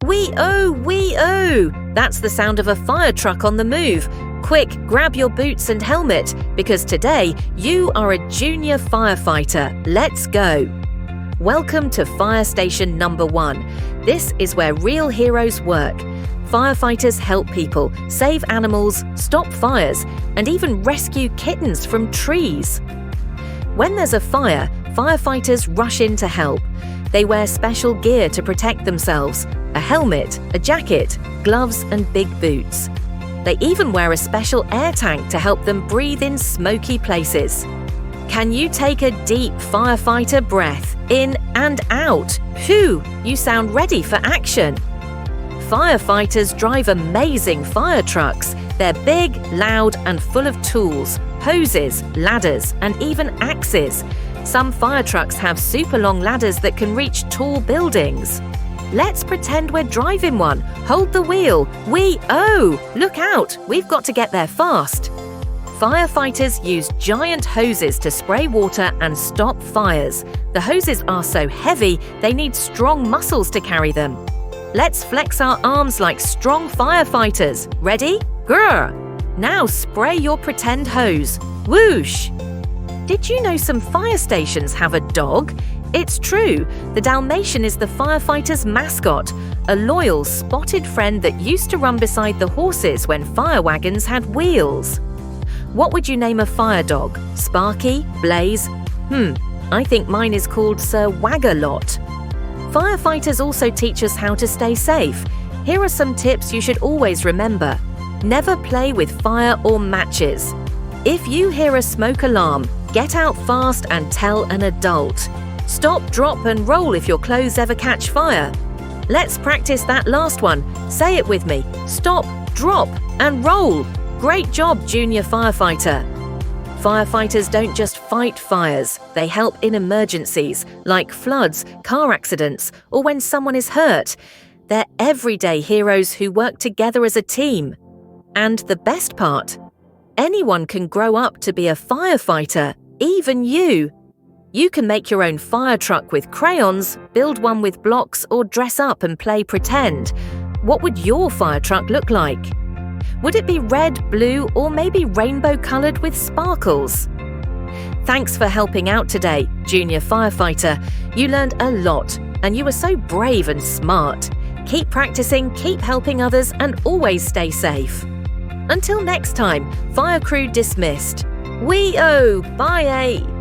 Wee-oh, wee-oh! That's the sound of a fire truck on the move. Quick, grab your boots and helmet, because today you are a junior firefighter. Let's go! Welcome to Fire Station Number 1. This is where real heroes work. Firefighters help people, save animals, stop fires, and even rescue kittens from trees. When there's a fire, firefighters rush in to help. They wear special gear to protect themselves: a helmet, a jacket, gloves, and big boots. They even wear a special air tank to help them breathe in smoky places. Can you take a deep firefighter breath in and out? Phew, you sound ready for action. Firefighters drive amazing fire trucks. They're big, loud, and full of tools, hoses, ladders, and even axes. Some fire trucks have super long ladders that can reach tall buildings. Let's pretend we're driving one. Hold the wheel. Wee-oh! Look out! We've got to get there fast. Firefighters use giant hoses to spray water and stop fires. The hoses are so heavy, they need strong muscles to carry them. Let's flex our arms like strong firefighters. Ready? Grr! Now spray your pretend hose. Whoosh! Did you know some fire stations have a dog? It's true. The Dalmatian is the firefighter's mascot, a loyal, spotted friend that used to run beside the horses when fire wagons had wheels. What would you name a fire dog? Sparky? Blaze? I think mine is called Sir Wag-a-Lot. Firefighters also teach us how to stay safe. Here are some tips you should always remember. Never play with fire or matches. If you hear a smoke alarm, get out fast and tell an adult. Stop, drop, and roll if your clothes ever catch fire. Let's practice that last one. Say it with me. Stop, drop, and roll. Great job, junior firefighter. Firefighters don't just fight fires. They help in emergencies, like floods, car accidents, or when someone is hurt. They're everyday heroes who work together as a team. And the best part, anyone can grow up to be a firefighter, even you. You can make your own fire truck with crayons, build one with blocks, or dress up and play pretend. What would your fire truck look like? Would it be red, blue, or maybe rainbow-colored with sparkles? Thanks for helping out today, junior firefighter. You learned a lot, and you were so brave and smart. Keep practicing, keep helping others, and always stay safe. Until next time, fire crew dismissed. Wee-oh! Bye-ay!